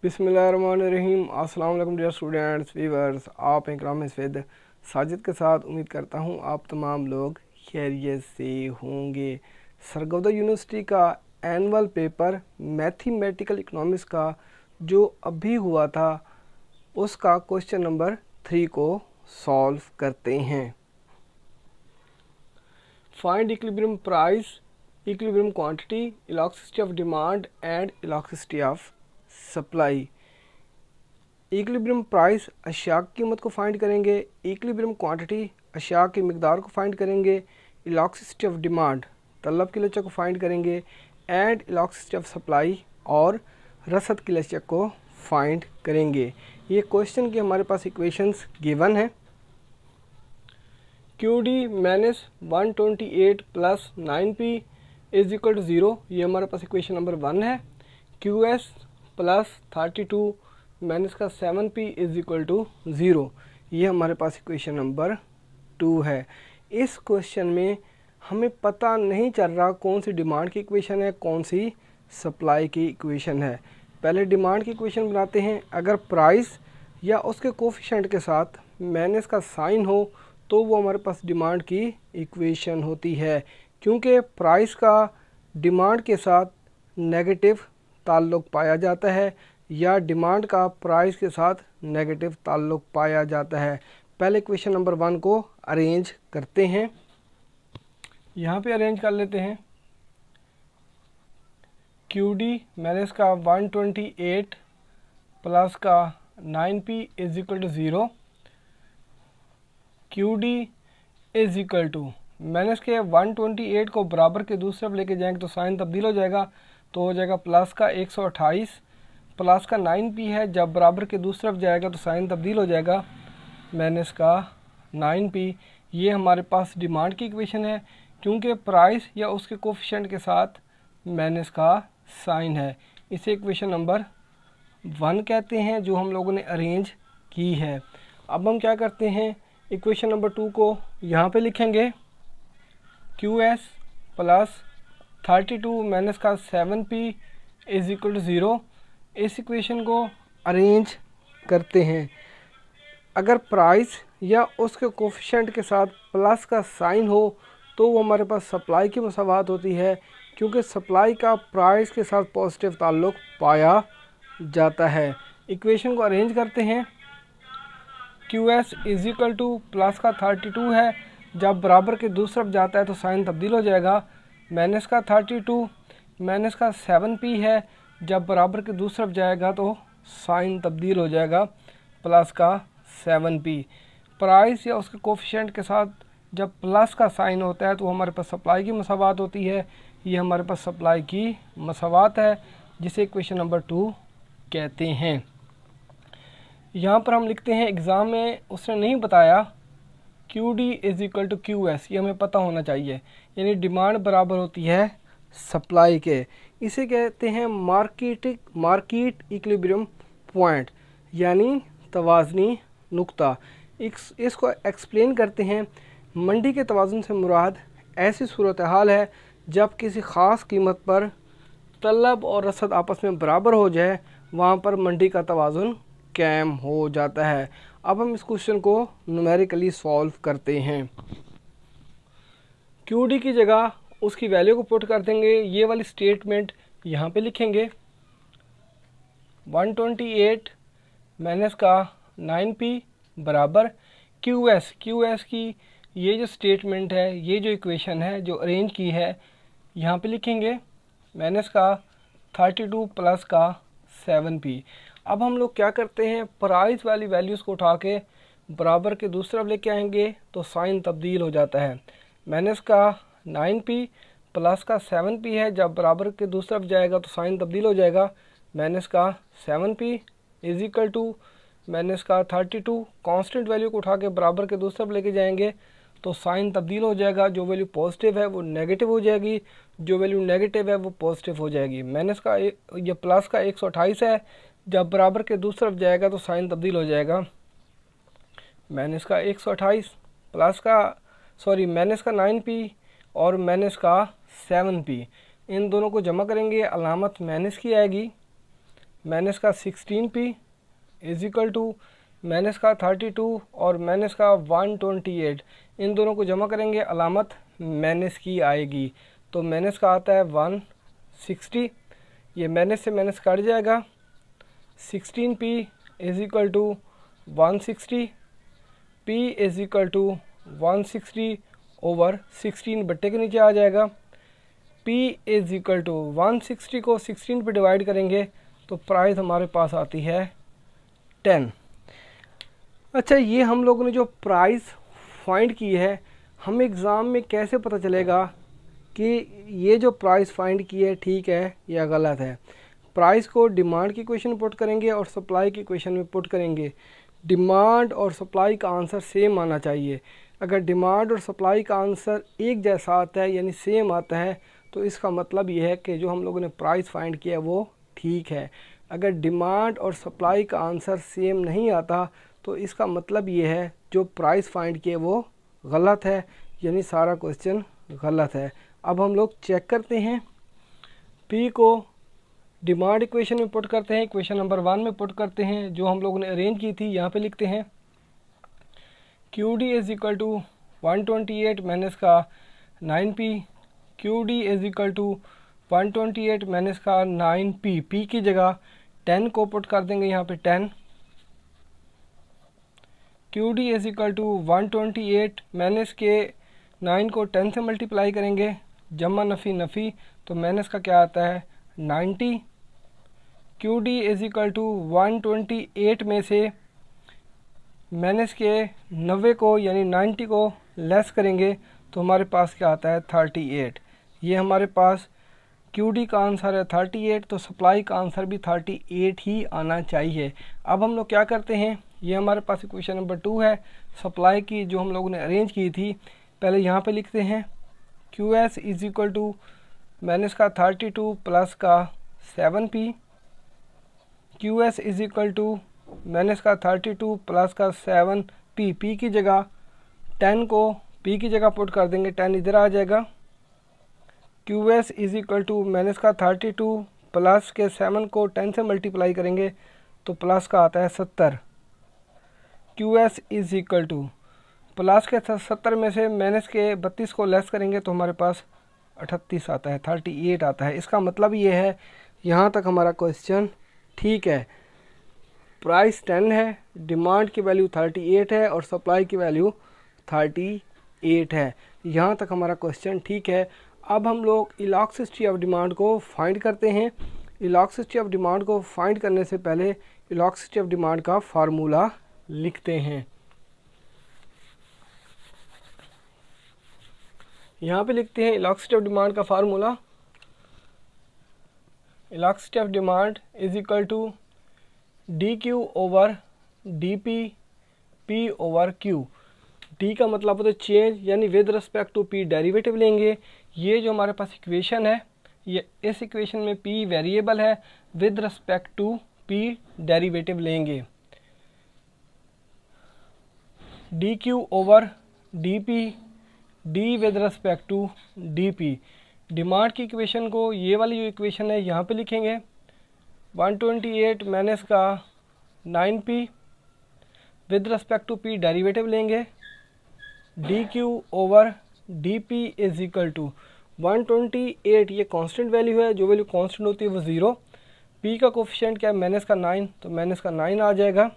बिस्मिल्लाहिर्रहमानिर्रहीम। अस्सलाम वालेकुम डियर स्टूडेंट्स वीवर्स, आप इकराम विद साजिद के साथ उम्मीद करता हूँ आप तमाम लोग खैरियत से होंगे। सरगोदा यूनिवर्सिटी का एनुअल पेपर मैथमेटिकल इकोनॉमिक्स का जो अभी हुआ था उसका क्वेश्चन नंबर 3 को सॉल्व करते हैं। Find equilibrium price, equilibrium quantity, elasticity of demand and elasticity of supply. Equilibrium price अशिया की कीमत को फाइंड करेंगे, इक्विलिब्रियम क्वांटिटी अशिया की मिकदार को फाइंड करेंगे, इलास्टिसिटी ऑफ डिमांड तलब की लचक को फाइंड करेंगे एंड इलास्टिसिटी ऑफ सप्लाई और रसद की लचक को फाइंड करेंगे। ये क्वेश्चन की हमारे पास इक्वेशंस गिवन है। QD minus 128 plus 9P is equal to 0, ये हमारे पास इक्वेशन नंबर 1 है। QS प्लस 32 माइनस का 7P इज इक्वल टू 0, ये हमारे पास इक्वेशन नंबर 2 है। इस क्वेश्चन में हमें पता नहीं चल रहा कौन सी डिमांड की इक्वेशन है, कौन सी सप्लाई की इक्वेशन है। पहले डिमांड की इक्वेशन बनाते हैं। अगर प्राइस या उसके कोफिशिएंट के साथ माइनस का साइन हो तो वो हमारे पास डिमांड की इक्वेशन होती है, क्योंकि प्राइस का डिमांड के साथ नेगेटिव ताल्लुक़ पाया जाता है या डिमांड का प्राइस के साथ नेगेटिव ताल्लुक़ पाया जाता है। पहले इक्वेशन नंबर 1 को अरेंज करते हैं। यहाँ पे अरेंज कर लेते हैं। QD माइनस का 128 प्लस का 9P is equal to 0। QD is equal to minus के 128 को बराबर के दूसरी तरफ लेके जाएंगे तो साइन तब्दील हो जाएगा, तो हो जाएगा प्लस का 128 प्लस का 9P है, जब बराबर के दूसरी तरफ जाएगा तो साइन तब्दील हो जाएगा माइनस का 9P। ये हमारे पास डिमांड की इक्वेशन है, क्योंकि प्राइस या उसके कोफिशिएंट के साथ माइनस का साइन है। इसे इक्वेशन नंबर 1 कहते हैं जो हम लोगों ने अरेंज की है। अब हम क्या करते हैं, इक्वेशन नंबर 2 को यहाँ पे लिखेंगे। QS प्लस 32 माइनस का 7P इज इक्वल टू 0। इस इक्वेशन को अरेंज करते हैं। अगर प्राइस या उसके कोफिशिएंट के साथ प्लस का साइन हो तो वो हमारे पास सप्लाई की मसावात होती है, क्योंकि सप्लाई का प्राइस के साथ पॉजिटिव ताल्लुक़ पाया जाता है। इक्वेशन को अरेंज करते हैं। QS is equal two plus का 32 है, जब बराबर के दूसरी तरफ जाता है तो साइन तब्दील हो जाएगा माइनस का 32 माइनस का 7P है, जब बराबर के दूसरी तरफ जाएगा तो साइन तब्दील हो जाएगा प्लस का 7P। प्राइस या उसके कोफिशिएंट के साथ जब प्लस का साइन होता है तो हमारे पास सप्लाई की मसावात होती है। ये हमारे पास सप्लाई की मसावात है, जिसे इक्वेशन नंबर 2 कहते हैं। यहाँ पर हम लिखते हैं, एग्ज़ाम में उसने नहीं बताया QD is equal to QS, ये हमें पता होना चाहिए, यानी डिमांड बराबर होती है सप्लाई के। इसे कहते हैं मार्केट इक्विलिब्रियम पॉइंट, यानी तवाज़नी नुक्ता। इसको एक्सप्लेन करते हैं। मंडी के तवाज़ुन से मुराद ऐसी सूरत हाल है जब किसी ख़ास कीमत पर तलब और रसद आपस में बराबर हो जाए, वहाँ पर मंडी का तवाज़ुन कायम हो जाता है। अब हम इस क्वेश्चन को न्यूमेरिकली सॉल्व करते हैं। QD की जगह उसकी वैल्यू को पुट कर देंगे। ये वाली स्टेटमेंट यहाँ पे लिखेंगे। 128 माइनस का 9P बराबर QS की ये जो स्टेटमेंट है, ये जो इक्वेशन है जो अरेंज की है, यहाँ पे लिखेंगे माइनस का 32 प्लस का 7P। अब हम लोग क्या करते हैं, प्राइस वाली वैल्यूज़ को उठा के बराबर के दूसरी तरफ लेके आएंगे तो साइन तब्दील हो जाता है। माइनस का 9P प्लस का 7P है, जब बराबर के दूसरी तरफ जाएगा तो साइन तब्दील हो जाएगा माइनस का 7P is equal to minus का 32। कांस्टेंट वैल्यू को उठा के बराबर के दूसरी तरफ लेके जाएंगे तो साइन तब्दील हो जाएगा। जो वैल्यू पॉजिटिव है वो नेगेटिव हो जाएगी, जो वैल्यू नेगेटिव है वो पॉजिटिव हो जाएगी। माइनस का ये प्लस का 128 है, जब बराबर के दूसरी तरफ जाएगा तो साइन तब्दील हो जाएगा माइनस का 128 प्लस का माइनस का 9P और माइनस का 7P। इन दोनों को जमा करेंगे, अलामत माइनस की आएगी, माइनस का 16p is equal to minus का 32 और माइनस का 128। इन दोनों को जमा करेंगे, अलामत माइनस की आएगी, तो माइनस का आता है 160। ये माइनस से माइनस कट जाएगा। 16p is equal to 160, p is equal to 160 over 16 बट्टे के नीचे आ जाएगा। p इज इक्वल टू 160 को 16 पे डिवाइड करेंगे तो प्राइस हमारे पास आती है 10। अच्छा, ये हम लोगों ने जो प्राइस फाइंड की है, हमें एग्ज़ाम में कैसे पता चलेगा कि ये जो प्राइस फाइंड की है ठीक है या गलत है? प्राइस को डिमांड की इक्वेशन में पुट करेंगे और सप्लाई की इक्वेशन में पुट करेंगे। डिमांड और सप्लाई का आंसर सेम आना चाहिए। अगर डिमांड और सप्लाई का आंसर एक जैसा आता है यानी सेम आता है तो इसका मतलब ये है कि जो हम लोगों ने प्राइस फाइंड किया है वो ठीक है। अगर डिमांड और सप्लाई का आंसर सेम नहीं आता तो इसका मतलब ये है जो प्राइस फाइंड किया वो गलत है, यानी सारा क्वेश्चन गलत है। अब हम लोग चेक करते हैं। P को डिमांड इक्वेशन में पुट करते हैं, इक्वेशन नंबर 1 में पुट करते हैं जो हम लोगों ने अरेंज की थी। यहाँ पे लिखते हैं QD is equal to 128 minus का 9p। QD is equal to 128 minus का 9p। P की जगह 10 को पुट कर देंगे यहाँ पे 10। QD is equal to 128 minus के 9 को 10 से मल्टीप्लाई करेंगे, जमा नफ़ी नफ़ी, तो माइनस का क्या आता है 90। QD इज़ इक्वल टू 128 में से माइनस के 90 को यानी 90 को लेस करेंगे तो हमारे पास क्या आता है 38। ये हमारे पास QD का आंसर है 38, तो सप्लाई का आंसर भी 38 ही आना चाहिए। अब हम लोग क्या करते हैं, ये हमारे पास इक्वेशन नंबर 2 है सप्लाई की जो हम लोगों ने अरेंज की थी। पहले यहाँ पे लिखते हैं QS is equal to minus का 32 प्लस का 7p। QS is equal to minus का 32 प्लस का 7p। P की जगह 10 को P की जगह पुट कर देंगे, 10 इधर आ जाएगा। QS is equal to minus का 32 प्लस के 7 को 10 से मल्टीप्लाई करेंगे तो प्लस का आता है 70। QS is equal two plus के 70 में से माइनस के 32 को लेस करेंगे तो हमारे पास 38 आता है, 38 आता है। इसका मतलब ये है यहाँ तक हमारा क्वेश्चन ठीक है। प्राइस 10 है, डिमांड की वैल्यू 38 है और सप्लाई की वैल्यू 38 है। यहाँ तक हमारा क्वेश्चन ठीक है। अब हम लोग इलास्टिसिटी ऑफ डिमांड को फाइंड करते हैं। इलास्टिसिटी ऑफ डिमांड को फाइंड करने से पहले इलास्टिसिटी ऑफ डिमांड का फार्मूला लिखते हैं। यहाँ पे लिखते हैं इलास्टिसिटी ऑफ डिमांड का formula. Elasticity of demand is equal to DQ over DP P over Q। D का मतलब होता है चेंज, यानी with respect to P derivative लेंगे। ये जो हमारे पास इक्वेशन है, ये इस इक्वेशन में P वेरिएबल है, with respect to P derivative लेंगे। DQ over DP, D with respect to DP। Demand की इक्वेशन को ये वाली जो इक्वेशन है यहाँ पे लिखेंगे 128 माइनस का 9p, with respect to P derivative लेंगे। DQ over DP is equal to 128, ये कांस्टेंट वैल्यू है, जो वैल्यू कांस्टेंट होती है वो 0। P का कोफिशिएंट क्या है माइनस का 9, तो माइनस का 9 आ जाएगा।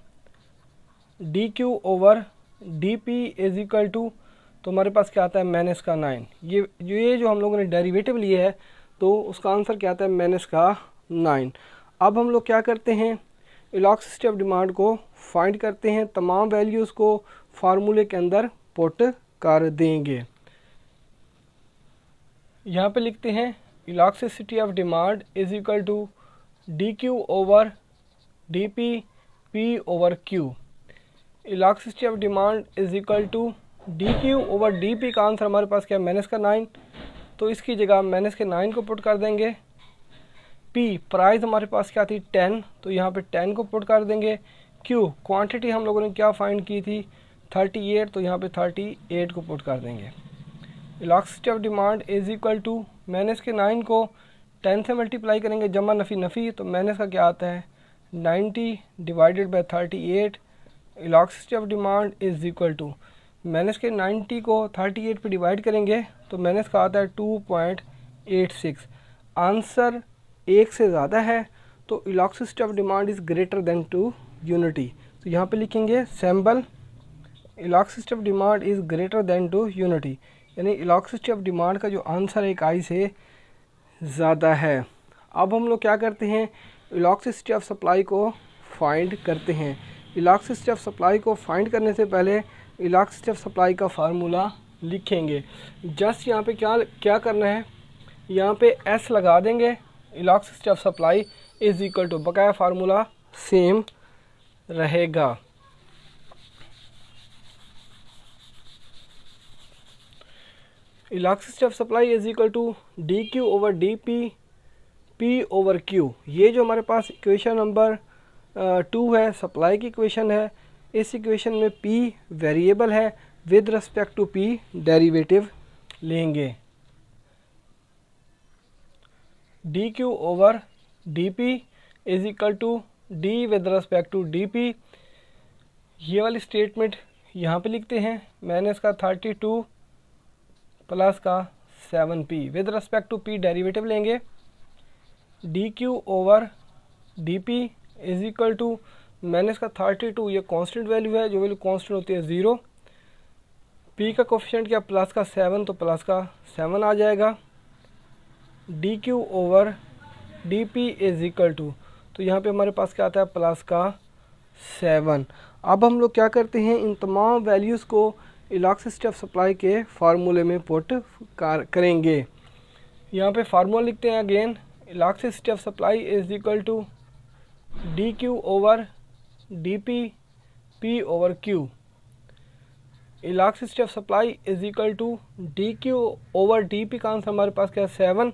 DQ over DP is equal to, तो हमारे पास क्या आता है माइनस का 9। ये जो हम लोगों ने डेरिवेटिव लिए है तो उसका आंसर क्या आता है माइनस का 9। अब हम लोग क्या करते हैं, इलास्टिसिटी ऑफ डिमांड को फाइंड करते हैं। तमाम वैल्यूज़ को फार्मूले के अंदर पुट कर देंगे। यहाँ पे लिखते हैं elasticity of demand is equal to DQ over DP P over Q। Elasticity of demand is equal to DQ over DP का आंसर हमारे पास क्या है माइनस का 9, तो इसकी जगह माइनस के 9 को पुट कर देंगे। P प्राइस हमारे पास क्या थी 10, तो यहाँ पे 10 को पुट कर देंगे। Q क्वांटिटी हम लोगों ने क्या फाइंड की थी 38, तो यहाँ पे 38 को पुट कर देंगे। Elasticity of demand is equal to minus के 9 को 10 से मल्टीप्लाई करेंगे, जमा नफ़ी नफ़ी, तो माइनस का क्या आता है 90 divided by 38 elasticity of demand is equal to, मैंने इसके 90 को 38 पे डिवाइड करेंगे तो मैंने इसका आता है 2.86। आंसर 1 से ज़्यादा है तो elasticity of demand is greater than 2 unity. तो यहाँ पे लिखेंगे sample elasticity of demand is greater than 2 unity, यानी इलास्टिसिटी ऑफ डिमांड का जो आंसर है इकाई से ज़्यादा है। अब हम लोग क्या करते हैं, इलास्टिसिटी ऑफ सप्लाई को फाइंड करते हैं। इलास्टिसिटी ऑफ सप्लाई को फाइंड करने से पहले इलास्टिसिटी ऑफ सप्लाई का फार्मूला लिखेंगे। जस्ट यहाँ पे क्या करना है, यहाँ पे एस लगा देंगे। Elasticity of supply is equal to, बकाया फार्मूला सेम रहेगा। Elasticity of supply is equal to D Q over D P, P over Q. ये जो हमारे पास इक्वेशन नंबर 2 है, सप्लाई की इक्वेशन है। इस इक्वेशन में P वेरिएबल है, with respect to P derivative लेंगे। D Q over D P is equal to d with respect to d p. ये वाली स्टेटमेंट यहाँ पे लिखते हैं। मैंने इसका 32 प्लस का 7P, with respect to P derivative लेंगे। D Q over D P is equal to, मैंने इसका 32, ये कांस्टेंट वैल्यू है, जो वैल्यू कांस्टेंट होती है 0। P का कोफिशिएंट क्या, प्लस का 7, तो प्लस का 7 आ जाएगा। D Q over D P is equal to, तो यहाँ पे हमारे पास क्या आता है, प्लस का 7। अब हम लोग क्या करते हैं, इन तमाम वैल्यूज़ को इलास्टिसिटी ऑफ सप्लाई के फार्मूले में पुट करेंगे। यहाँ पे फार्मूला लिखते हैं again, elasticity of supply is equal to D Q over D P, P over Q. Elasticity of supply is equal to D Q over D P का answer हमारे पास क्या है, 7,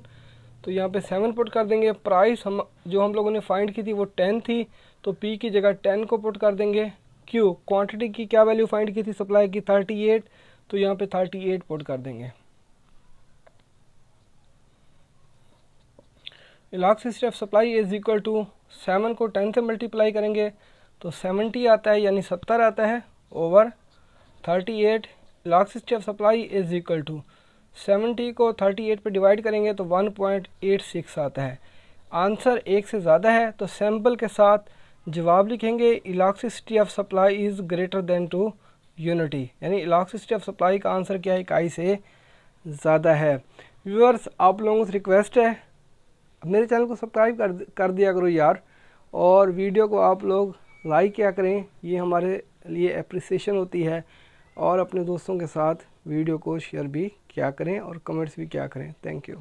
तो यहाँ पे 7 पुट कर देंगे। प्राइस जो हम लोगों ने फाइंड की थी वो 10 थी, तो P की जगह 10 को पुट कर देंगे। Q क्वांटिटी की क्या वैल्यू फाइंड की थी सप्लाई की, 38, तो यहाँ पे 38 पुट कर देंगे। Elasticity of supply is equal to 7 को 10 से मल्टीप्लाई करेंगे तो 70 आता है, यानी 70 आता है, over 38। Elasticity of supply is equal to 70 को 38 पे डिवाइड करेंगे तो 1.86 आता है। आंसर 1 से ज़्यादा है तो सैम्पल के साथ जवाब लिखेंगे, elasticity of supply is greater than 2 unity, यानी इलास्टिसिटी ऑफ सप्लाई का आंसर क्या है, इकाई से ज़्यादा है। व्यूअर्स, आप लोगों से रिक्वेस्ट है, मेरे चैनल को सब्सक्राइब कर दिया करो यार, और वीडियो को आप लोग लाइक किया करें, ये हमारे लिए अप्रिसिएशन होती है। और अपने दोस्तों के साथ वीडियो को शेयर भी किया करें और कमेंट्स भी किया करें। Thank you.